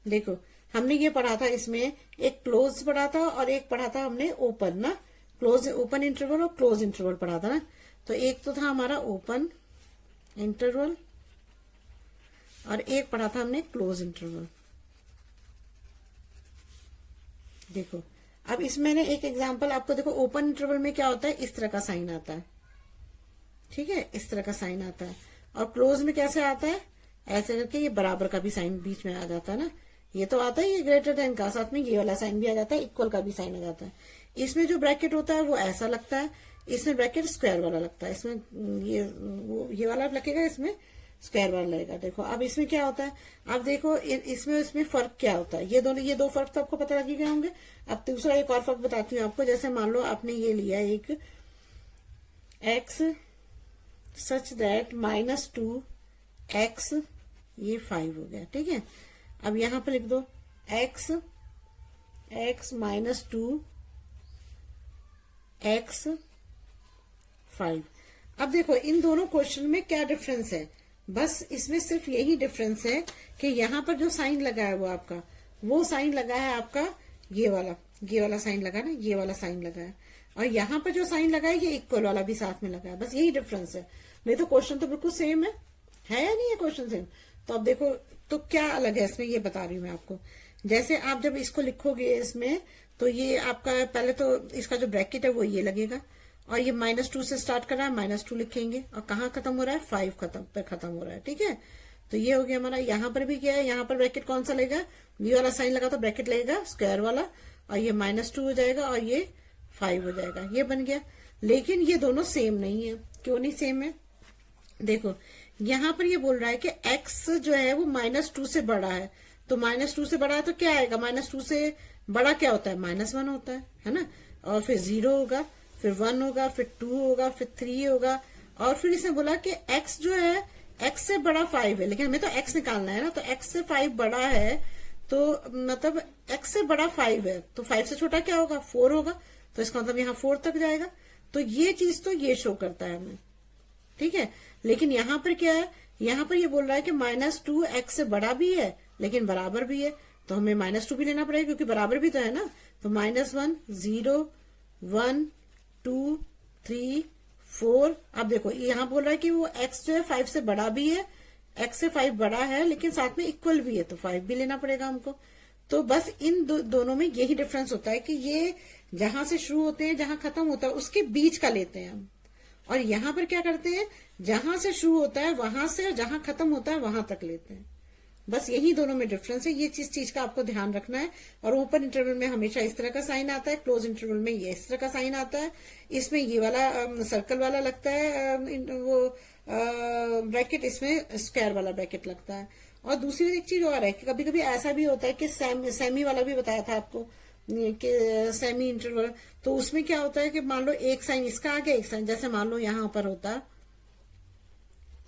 देखो हमने ये पढ़ा था, इसमें एक क्लोज पढ़ा था और एक पढ़ा था हमने ओपन ना, क्लोज ओपन इंटरवल और क्लोज इंटरवल पढ़ा था ना। तो एक तो था हमारा ओपन इंटरवल और एक पढ़ा था हमने क्लोज इंटरवल। देखो अब इसमें ने एक एग्जांपल आपको, देखो ओपन इंटरवल में क्या होता है, इस तरह का साइन आता है, ठीक है, इस तरह का साइन आता है। और क्लोज में कैसे आता है, ऐसे करके ये बराबर का भी साइन बीच में आ जाता है ना, ये तो आता है, ये ग्रेटर देन का, साथ में ये वाला साइन भी आ जाता है, इक्वल का भी साइन आ जाता है। इसमें जो ब्रैकेट होता है वो ऐसा लगता है, इसमें ब्रैकेट स्क्वायर वाला लगता है, इसमें ये वाला लगेगा, इसमें स्क्वायर वाला लगेगा। देखो अब इसमें क्या होता है, अब देखो इसमें फर्क क्या होता है, ये दो फर्क तो आपको पता लग ही गए होंगे। अब दूसरा एक और फर्क बताती हूँ आपको। जैसे मान लो आपने ये लिया एक x सच दैट -2x, ये 5 हो गया, ठीक है। अब यहां पर लिख दो x -2 x 5। अब देखो इन दोनों क्वेश्चन में क्या डिफरेंस है, बस इसमें सिर्फ यही डिफरेंस है कि यहाँ पर जो साइन लगा है वो आपका, वो साइन लगा है आपका ये वाला साइन लगा ना, ये वाला साइन लगा है, और यहाँ पर जो साइन लगा है ये इक्वल वाला भी साथ में लगा है, बस यही डिफरेंस है। नहीं तो क्वेश्चन तो बिल्कुल सेम है या नहीं है, क्वेश्चन सेम। तो अब देखो तो क्या अलग है इसमें, ये बता रही हूँ मैं आपको। जैसे आप जब इसको लिखोगे इसमें, तो ये आपका पहले तो इसका जो ब्रैकेट है वो ये लगेगा, और ये -2 से स्टार्ट कर रहा है, -2 लिखेंगे, और कहाँ खत्म हो रहा है, 5 खत्म हो रहा है। ठीक है, तो ये हो गया हमारा। यहाँ पर भी क्या है, यहाँ पर ब्रैकेट कौन सा लगेगा, ये वाला साइन लगा तो ब्रैकेट लगेगा स्क्वायर वाला, और ये -2 हो जाएगा और ये 5 हो जाएगा, ये बन गया। लेकिन ये दोनों सेम नहीं है। क्यों नहीं सेम है, देखो यहाँ पर ये बोल रहा है कि x जो है वो -2 से बड़ा है, तो -2 से बड़ा है तो क्या आएगा, -2 से बड़ा क्या होता है, -1 होता है ना, और फिर 0 होगा, फिर 1 होगा, फिर 2 होगा, फिर 3 होगा, और फिर इसने बोला कि x जो है x से बड़ा 5 है, लेकिन हमें तो x निकालना है ना, तो x से 5 बड़ा है, तो मतलब x से बड़ा 5 है, तो 5 से छोटा क्या होगा, 4 होगा, तो इसका मतलब यहाँ 4 तक जाएगा। तो ये चीज तो ये शो करता है हमें, ठीक है। लेकिन यहाँ पर क्या है, यहाँ पर ये बोल रहा है कि -2 x से बड़ा भी है लेकिन बराबर भी है, तो हमें -2 भी लेना पड़ेगा क्योंकि बराबर भी तो है ना। तो -1 0 1 2 3 4। अब देखो यहाँ बोल रहा है कि वो x जो है 5 से बड़ा भी है, x से 5 बड़ा है लेकिन साथ में इक्वल भी है, तो 5 भी लेना पड़ेगा हमको। तो बस इन दोनों में यही डिफरेंस होता है कि ये जहां से शुरू होते हैं जहां खत्म होता है उसके बीच का लेते हैं हम, और यहाँ पर क्या करते हैं, जहां से शुरू होता है वहां से और जहां खत्म होता है वहां तक लेते हैं। बस यही दोनों में डिफरेंस है, ये चीज का आपको ध्यान रखना है। और ओपन इंटरवल में हमेशा इस तरह का साइन आता है, क्लोज इंटरवल में ये इस तरह का साइन आता है। इसमें ये वाला सर्कल वाला लगता है वो ब्रैकेट, इसमें स्क्वायर वाला ब्रैकेट लगता है। और दूसरी एक चीज और है कि कभी कभी ऐसा भी होता है कि सेमी वाला भी बताया था आपको कि सेमी इंटरवल, तो उसमें क्या होता है कि मान लो एक साइन इसका आ गया, एक साइन, जैसे मान लो यहां पर होता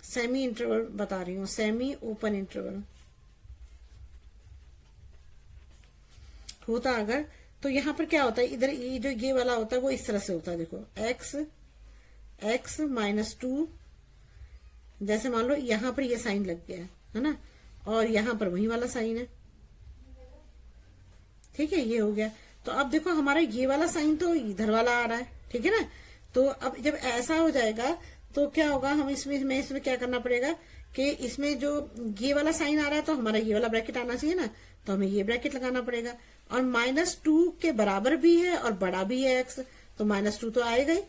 सेमी इंटरवल, बता रही हूँ सेमी ओपन इंटरवल होता अगर, तो यहाँ पर क्या होता है, इधर ये जो ये वाला होता है वो इस तरह से होता है। देखो x -2, जैसे मान लो यहाँ पर ये साइन लग गया है ना, और यहाँ पर वही वाला साइन है, ठीक है, ये हो गया। तो अब देखो हमारा ये वाला साइन तो इधर वाला आ रहा है, ठीक है ना। तो अब जब ऐसा हो जाएगा तो क्या होगा, हम इसमें क्या करना पड़ेगा कि इसमें जो ये वाला साइन आ रहा है तो हमारा ये वाला ब्रैकेट आना चाहिए ना, तो हमें ये ब्रैकेट लगाना पड़ेगा। और -2 के बराबर भी है और बड़ा भी है x, तो -2 तो आएगा ही।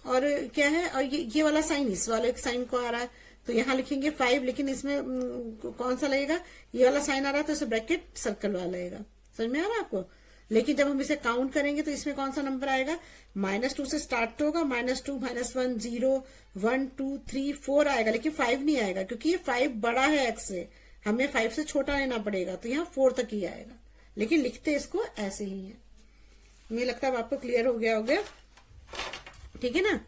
और क्या है, और ये वाला साइन इस वाले साइन को आ रहा है, तो यहाँ लिखेंगे 5, लेकिन इसमें कौन सा लगेगा, ये वाला साइन आ रहा है तो इसे ब्रैकेट सर्कल वाला लगेगा। समझ में आ रहा है आपको। लेकिन जब हम इसे काउंट करेंगे तो इसमें कौन सा नंबर आएगा, -2 से स्टार्ट होगा, -2 -1 0 1 2 3 4 आएगा, लेकिन 5 नहीं आएगा क्योंकि ये 5 बड़ा है x से, हमें 5 से छोटा लेना पड़ेगा, तो यहाँ 4 तक ही आएगा। लेकिन लिखते इसको ऐसे ही है। मुझे लगता है आपको क्लियर हो गया होगा, ठीक है ना।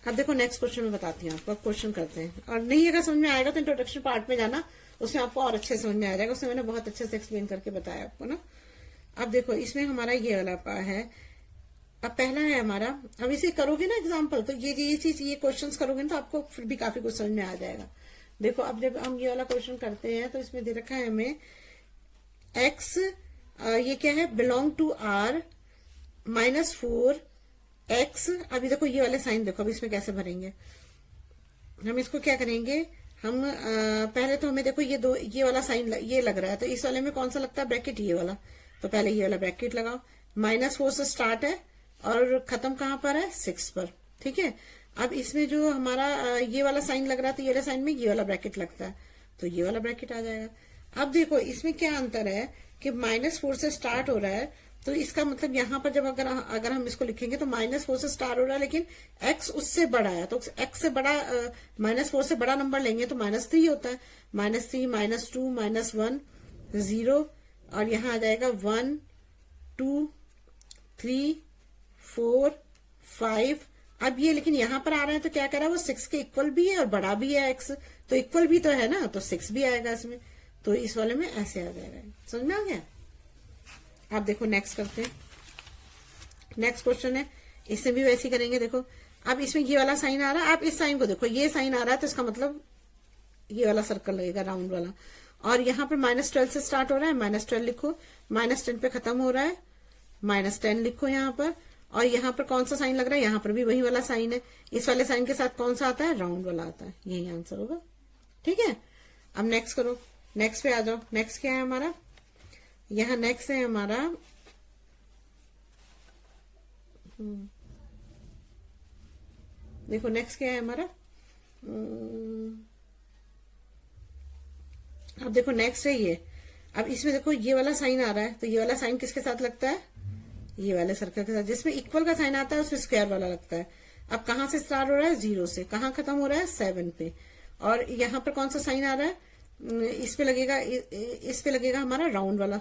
अब देखो नेक्स्ट क्वेश्चन में बताती हूँ आपको, क्वेश्चन करते हैं। और नहीं अगर समझ में आएगा तो इंट्रोडक्शन पार्ट में जाना, उसमें आपको और अच्छे समझ में आ जाएगा, उसमें मैंने बहुत अच्छे से एक्सप्लेन करके बताया आपको ना। अब देखो इसमें हमारा ये वाला है, अब पहला है हमारा, अब इसे करोगे ना एग्जाम्पल, तो ये चीज ये क्वेश्चंस करोगे ना तो आपको फिर भी काफी कुछ समझ में आ जाएगा। देखो अब जब हम ये वाला क्वेश्चन करते हैं तो इसमें दे रखा है हमें x, ये क्या है, बिलोंग टू r -4 x। अभी देखो ये वाले साइन देखो, अब इसमें कैसे भरेंगे हम, इसको क्या करेंगे हम, पहले तो हमें देखो ये वाला साइन ये लग रहा है, तो इस वाले में कौन सा लगता है ब्रैकेट, ये वाला, तो पहले ये वाला ब्रैकेट लगाओ। -4 से स्टार्ट है और खत्म कहां पर है, 6 पर, ठीक है। अब इसमें जो हमारा ये वाला साइन लग रहा है तो ये वाला साइन में ये वाला ब्रैकेट लगता है, तो ये वाला ब्रैकेट आ जाएगा। अब देखो इसमें क्या अंतर है कि -4 से स्टार्ट हो रहा है, तो इसका मतलब यहाँ पर जब अगर हम इसको लिखेंगे तो -4 से स्टार्ट हो रहा है, लेकिन x उससे बड़ा है, तो x से बड़ा -4 से बड़ा नंबर लेंगे तो -3 होता है, -3 -2 -1 0, और यहाँ आ जाएगा 1 2 3 4 5। अब ये लेकिन यहाँ पर आ रहा है तो क्या करा, वो 6 के इक्वल भी है और बड़ा भी है x, तो इक्वल भी तो है ना, तो 6 भी आएगा इसमें, तो इस वाले में ऐसे आ जाएगा। समझ में आ गया। आप देखो नेक्स्ट करते हैं, नेक्स्ट क्वेश्चन है, इससे भी वैसे ही करेंगे। देखो अब इसमें ये वाला साइन आ रहा है, आप इस साइन को देखो, ये साइन आ रहा है तो इसका मतलब ये वाला सर्कल लगेगा राउंड वाला, और यहाँ पर -12 से स्टार्ट हो रहा है, -12 लिखो, -10 पे खत्म हो रहा है, -10 लिखो यहाँ पर, और यहाँ पर कौन सा साइन लग रहा है, यहाँ पर भी वही वाला साइन है, इस वाले साइन के साथ कौन सा आता है, राउंड वाला आता है, यही आंसर होगा, ठीक है। अब नेक्स्ट करो, नेक्स्ट पे आ जाओ। नेक्स्ट क्या है हमारा, यहाँ नेक्स्ट है हमारा देखो नेक्स्ट क्या है हमारा। अब देखो नेक्स्ट है ये। अब इसमें देखो ये वाला साइन आ रहा है, तो ये वाला साइन किसके साथ लगता है, ये वाले सर्कल के साथ। जिसमें इक्वल का साइन आता है उसमें स्क्वायर वाला लगता है। अब कहां से स्टार्ट हो रहा है, 0 से। कहां खत्म हो रहा है, 7 पे। और यहाँ पर कौन सा साइन आ रहा है, इस पे लगेगा, इस पे लगेगा हमारा राउंड वाला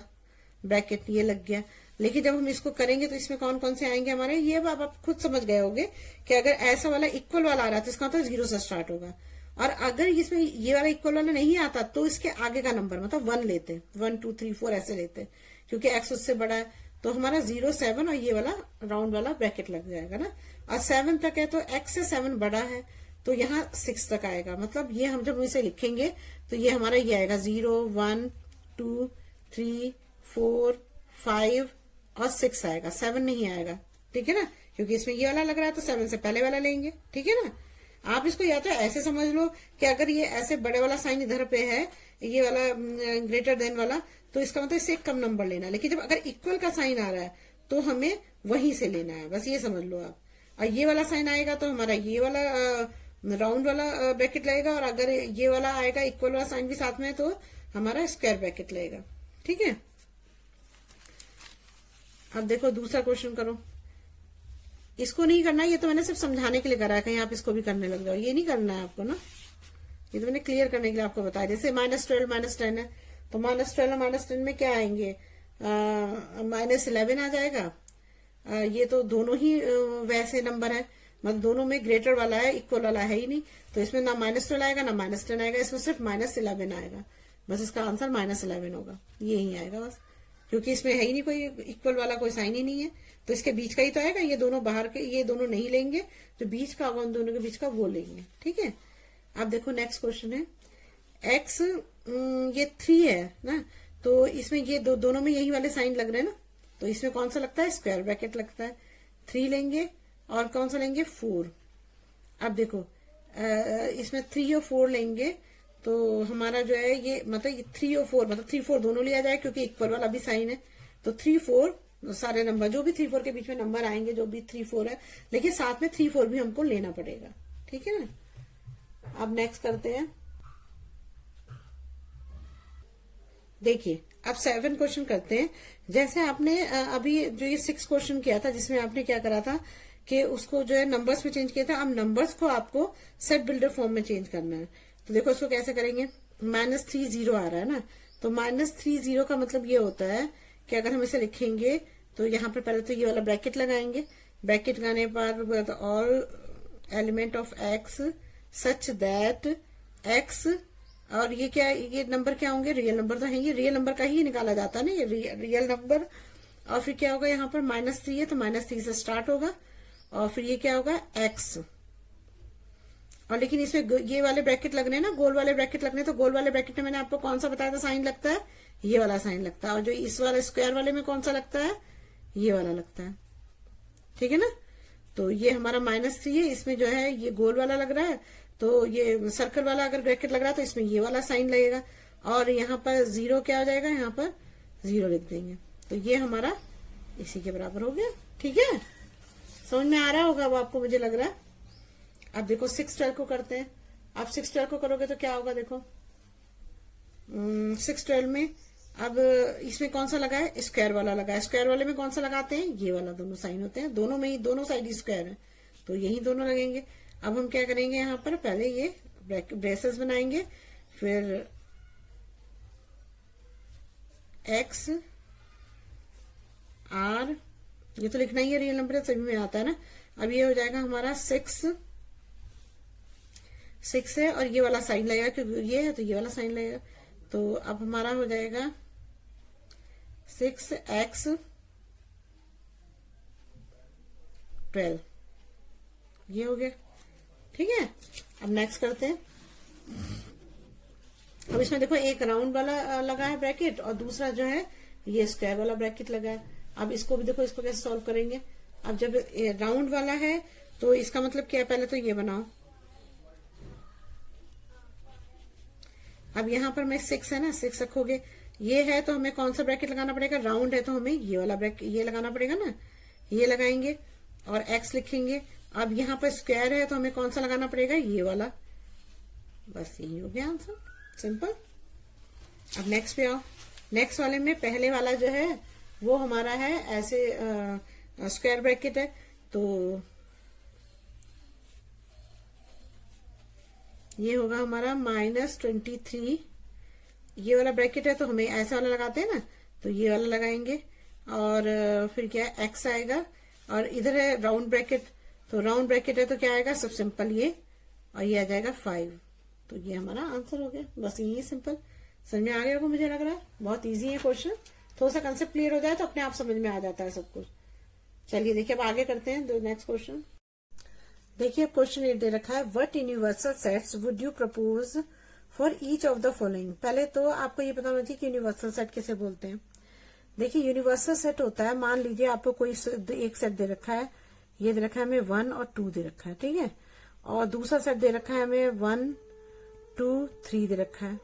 ब्रैकेट, ये लग गया। लेकिन जब हम इसको करेंगे तो इसमें कौन कौन से आएंगे हमारे, ये अब आप खुद समझ गए होंगे कि अगर ऐसा वाला इक्वल वाला आ रहा है तो इसका मतलब 0 से स्टार्ट होगा। और अगर इसमें ये वाला इक्वल वाला नहीं आता तो इसके आगे का नंबर मतलब 1 लेते, 1 2 3 4 ऐसे लेते, क्योंकि एक्स उससे बड़ा है। तो हमारा 0 7 और ये वाला राउंड वाला ब्रैकेट लग जाएगा ना। और 7 तक है तो एक्स से 7 बड़ा है, तो यहाँ 6 तक आएगा। मतलब ये हम जब इसे लिखेंगे तो ये हमारा ये आएगा 0 1 2 3 4 5 और 6 आएगा, 7 नहीं आएगा। ठीक है ना, क्योंकि इसमें ये वाला लग रहा है तो 7 से पहले वाला लेंगे। ठीक है ना। आप इसको या तो ऐसे समझ लो कि अगर ये ऐसे बड़े वाला साइन इधर पे है, ये वाला ग्रेटर देन वाला, तो इसका मतलब इससे कम नंबर लेना है। लेकिन जब अगर इक्वल का साइन आ रहा है तो हमें वहीं से लेना है, बस ये समझ लो आप। और ये वाला साइन आएगा तो हमारा ये वाला राउंड वाला ब्रैकेट लगेगा, और अगर ये वाला आएगा इक्वल वाला साइन भी साथ में तो हमारा स्क्वायर ब्रैकेट लगेगा। ठीक है। अब देखो दूसरा क्वेश्चन करो। इसको नहीं करना, ये तो मैंने सिर्फ समझाने के लिए करा है, कहीं आप इसको भी करने लग जाओ, ये नहीं करना है आपको ना। ये तो मैंने क्लियर करने के लिए आपको बताया। जैसे -12 -10 है, तो -12 और -10 में क्या आएंगे, -11 आ जाएगा। ये तो दोनों ही वैसे नंबर है, मतलब दोनों में ग्रेटर वाला है, इक्वल वाला है ही नहीं, तो इसमें ना -12 आएगा ना -10 आएगा, इसमें सिर्फ -11 आएगा। बस इसका आंसर -11 होगा, यही आएगा बस, क्योंकि इसमें है ही नहीं कोई इक्वल वाला, कोई साइन ही नहीं है, तो इसके बीच का ही तो आएगा। ये दोनों बाहर के, ये दोनों नहीं लेंगे, जो बीच का होगा उन दोनों के बीच का वो लेंगे। ठीक है। अब देखो नेक्स्ट क्वेश्चन है, x ये 3 है ना, तो इसमें ये दोनों में यही वाले साइन लग रहे हैं ना, तो इसमें कौन सा लगता है, स्क्वायर ब्रैकेट लगता है। 3 लेंगे और कौन सा लेंगे, 4। अब देखो इसमें 3 और 4 लेंगे तो हमारा जो है ये मतलब ये 3 और 4 मतलब 3 4 दोनों लिया जाए, क्योंकि इक्वल वाला भी साइन है। तो 3 4 सारे नंबर जो भी 3 4 के बीच में नंबर आएंगे, जो भी 3 4 है, लेकिन साथ में 3 4 भी हमको लेना पड़ेगा। ठीक है ना। अब नेक्स्ट करते हैं, देखिए अब 7 क्वेश्चन करते हैं। जैसे आपने अभी जो ये 6 क्वेश्चन किया था, जिसमें आपने क्या करा था कि उसको जो है नंबर्स में चेंज किया था, अब नंबर्स को आपको सेट बिल्डर फॉर्म में चेंज करना है। तो देखो इसको कैसे करेंगे, -30 आ रहा है ना, तो -30 का मतलब ये होता है कि अगर हम इसे लिखेंगे तो यहाँ पर पहले तो ये वाला ब्रैकेट लगाएंगे। ब्रैकेट लगाने पर all element of x such that x, और ये क्या, ये नंबर क्या होंगे, रियल नंबर तो है, ये रियल नंबर का ही निकाला जाता है ना, ये रियल नंबर। और फिर क्या होगा, यहाँ पर -3 है तो -3 से स्टार्ट होगा, और फिर ये क्या होगा, एक्स। और लेकिन इसमें ये वाले ब्रैकेट लगने ना, गोल वाले ब्रैकेट लगने, तो गोल वाले ब्रैकेट में मैंने आपको कौन सा बताया था साइन लगता है, ये वाला साइन लगता है। और जो इस वाला स्क्वायर वाले में कौन सा लगता है, ये वाला लगता है। ठीक है ना। तो ये हमारा -3 है, इसमें जो है ये गोल वाला लग रहा है, तो ये सर्कल वाला अगर ब्रैकेट लग रहा है तो इसमें ये वाला साइन लगेगा। और यहाँ पर 0 क्या हो जाएगा, यहाँ पर 0 लिख देंगे, तो ये हमारा इसी के बराबर हो गया। ठीक है, समझ में आ रहा होगा अब आपको, मुझे लग रहा है। अब देखो 6 12 को करते हैं। आप 6 12 को करोगे तो क्या होगा, देखो 6 12 में अब इसमें कौन सा लगा है, स्क्वायर वाला लगा है। स्क्वायर वाले में कौन सा लगाते हैं, ये वाला, दोनों साइन होते हैं, दोनों में ही, दोनों साइड ही स्क्वायर है, तो यही दोनों लगेंगे। अब हम क्या करेंगे, यहाँ पर पहले ये ब्रेसेस बनाएंगे, फिर एक्स आर, ये तो लिखना ही है, रियल नंबर सभी में आता है ना। अब ये हो जाएगा हमारा 6 है, और ये वाला साइन लगेगा, क्योंकि ये है तो ये वाला साइन लगेगा। तो अब हमारा हो जाएगा 6x 12, ये हो गया। ठीक है। अब नेक्स्ट करते हैं। अब इसमें देखो एक राउंड वाला लगा है ब्रैकेट, और दूसरा जो है ये स्क्वायर वाला ब्रैकेट लगा है। अब इसको भी देखो, इसको कैसे सॉल्व करेंगे। अब जब राउंड वाला है तो इसका मतलब क्या है, पहले तो ये बनाओ। अब यहाँ पर मैं 6 है ना, 6 रखोगे, ये है तो हमें कौन सा ब्रैकेट लगाना पड़ेगा, राउंड है तो हमें ये वाला ब्रैकेट ये लगाना पड़ेगा ना, ये लगाएंगे और x लिखेंगे। अब यहाँ पर स्क्वायर है तो हमें कौन सा लगाना पड़ेगा, ये वाला। बस यही हो गया आंसर, सिंपल। अब नेक्स्ट पे आओ। नेक्स्ट वाले में पहले वाला जो है वो हमारा है ऐसे स्क्वायर ब्रैकेट है, तो ये होगा हमारा -23। ये वाला ब्रैकेट है तो हमें ऐसा वाला लगाते हैं ना, तो ये वाला लगाएंगे और फिर क्या है x आएगा, और इधर है राउंड ब्रैकेट, तो राउंड ब्रैकेट है तो क्या आएगा, सब सिंपल ये, और ये आ जाएगा 5। तो ये हमारा आंसर हो गया। बस यही सिंपल। समझ में आ गया होगा मुझे लग रहा है, बहुत इजी है क्वेश्चन। थोड़ा सा कंसेप्ट क्लियर हो जाए तो अपने आप समझ में आ जाता है सब कुछ। चलिए देखिए अब आगे करते हैं नेक्स्ट क्वेश्चन। देखिए क्वेश्चन 8 दे रखा है, what universal sets would you propose for each of the following. पहले तो आपको ये पता होना चाहिए कि यूनिवर्सल सेट किसे बोलते हैं। देखिए यूनिवर्सल सेट होता है, मान लीजिए आपको कोई एक सेट दे रखा है, ये दे रखा है हमें 1 और 2 दे रखा है, ठीक है, और दूसरा सेट दे रखा है हमें 1 2 3 दे रखा है,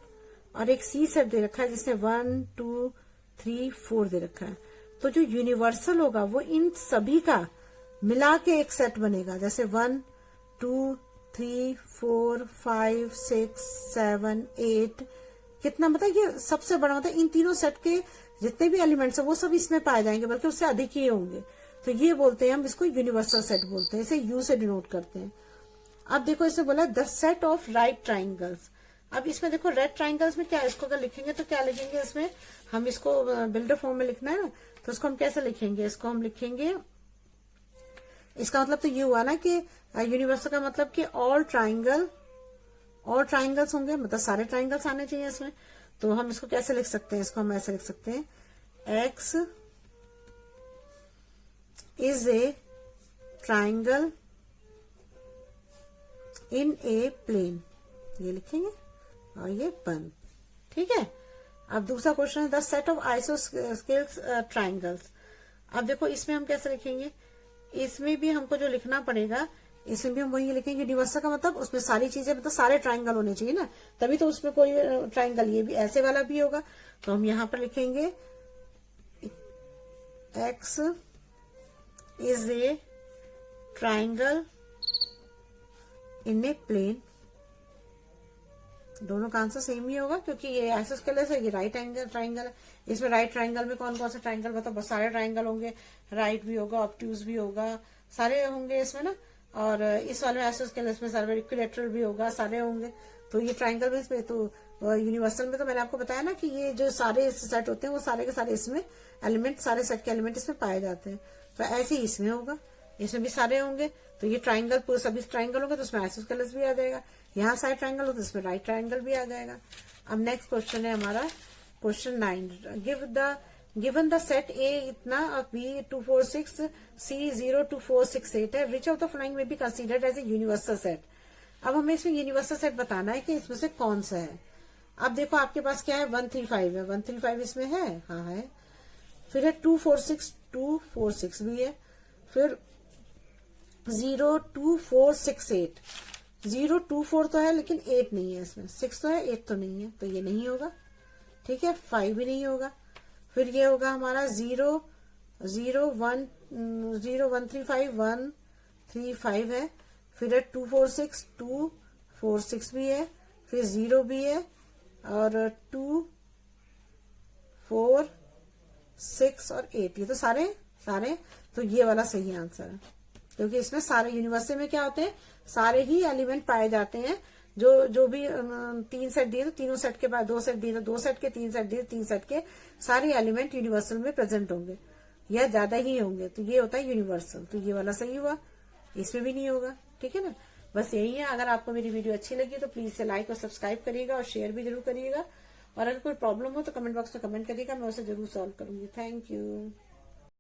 और एक सी सेट दे रखा है जिसने 1 2 3 4 दे रखा है। तो जो यूनिवर्सल होगा वो इन सभी का मिला के एक सेट बनेगा, जैसे 1 2 3 4 5 6 7 8, कितना मतलब ये सबसे बड़ा मतलब इन तीनों सेट के जितने भी एलिमेंट्स है वो सब इसमें पाए जाएंगे, बल्कि उससे अधिक ही होंगे। तो ये बोलते हैं हम इसको यूनिवर्सल सेट बोलते हैं, इसे यू से डिनोट करते हैं। अब देखो इसमें बोला the set of right triangles. अब इसमें देखो राइट ट्राइंगल्स में क्या, इसको अगर लिखेंगे तो क्या लिखेंगे, इसमें हम इसको बिल्डर फॉर्म में लिखना है ना, तो इसको हम कैसे लिखेंगे, इसको हम लिखेंगे, इसका मतलब तो ये हुआ ना कि यूनिवर्सल का मतलब कि ऑल ट्राइंगल्स होंगे, मतलब सारे ट्राइंगल्स आने चाहिए इसमें। तो हम इसको कैसे लिख सकते हैं, इसको हम ऐसे लिख सकते हैं, x is a triangle in a plane, ये लिखेंगे और ये बन, ठीक है। अब दूसरा क्वेश्चन है the set of isosceles triangles. अब देखो इसमें हम कैसे लिखेंगे, इसमें भी हमको जो लिखना पड़ेगा, इसमें भी हम वही लिखेंगे यूनिवर्सल का मतलब उसमें सारी चीजें मतलब सारे ट्राइंगल होने चाहिए ना, तभी तो उसमें कोई ट्राइंगल, ये भी ऐसे वाला भी होगा। तो हम यहां पर लिखेंगे x is a triangle in a plane. दोनों का आंसर सेम ही होगा क्योंकि ये आइसोस्केलस है, ये राइट एंगल ट्राइंगल है। इसमें राइट ट्राइंगल में कौन कौन से ट्राइंगल, मतलब बहुत सारे ट्राइंगल होंगे, राइट भी होगा, ऑब्ट्यूज भी होगा, सारे होंगे इसमें ना। और इस वाले में आइसोस्केलस में सारे इक्विलेटरल भी होगा, सारे होंगे। तो ये ट्राइंगल में इसमें तो यूनिवर्सल में तो मैंने आपको बताया ना कि ये जो सारे सेट होते हैं वो सारे के सारे इसमें एलिमेंट, सारे सेट के एलिमेंट इसमें पाए जाते हैं। तो ऐसे ही इसमें होगा, इसमें भी सारे होंगे। तो ये ट्राइंगल पूरे सभी ट्राइंगल होंगे तो उसमें आइसोस्केलस भी आ जाएगा, यहाँ सारे ट्राइंगल हो तो इसमें राइट ट्राइंगल भी आ जाएगा। अब नेक्स्ट क्वेश्चन है हमारा क्वेश्चन 9, गिवन द सेट ए इतना बी 2 4 6 सी 0 2 4 6 8 है, which of the following may be considered as a universal set. अब हमें इसमें यूनिवर्सल सेट बताना है कि इसमें से कौन सा है। अब देखो आपके पास क्या है, 135 है, 135 इसमें है, हाँ है। फिर है 2 4 6 भी है, फिर 0 2 4 6 8, 0 2 4 तो है लेकिन 8 नहीं है इसमें, 6 तो है 8 तो नहीं है, तो ये नहीं होगा, ठीक है। 5 भी नहीं होगा। फिर ये होगा हमारा 0 0 1 0 1 3 5 1 3 5 है। फिर है 2 4 6 भी है, फिर 0 भी है, और 2 4 6 और 8, ये तो सारे तो ये वाला सही आंसर है क्योंकि इसमें सारे यूनिवर्सल में क्या होते हैं, सारे ही एलिमेंट पाए जाते हैं। जो भी 3 सेट दिए तो तीनों सेट के बाद 2 सेट दिए तो 2 सेट के, 3 सेट दिए 3 सेट के, सारे एलिमेंट यूनिवर्सल में प्रेजेंट होंगे या ज्यादा ही होंगे, तो ये होता है यूनिवर्सल। तो ये वाला सही हुआ, इसमें भी नहीं होगा, ठीक है ना। बस यही है। अगर आपको मेरी वीडियो अच्छी लगी तो प्लीज से लाइक और सब्सक्राइब करिएगा और शेयर भी जरूर करिएगा, और अगर कोई प्रॉब्लम हो तो कमेंट बॉक्स में कमेंट करिएगा, मैं उसे जरूर सॉल्व करूंगी। Thank you.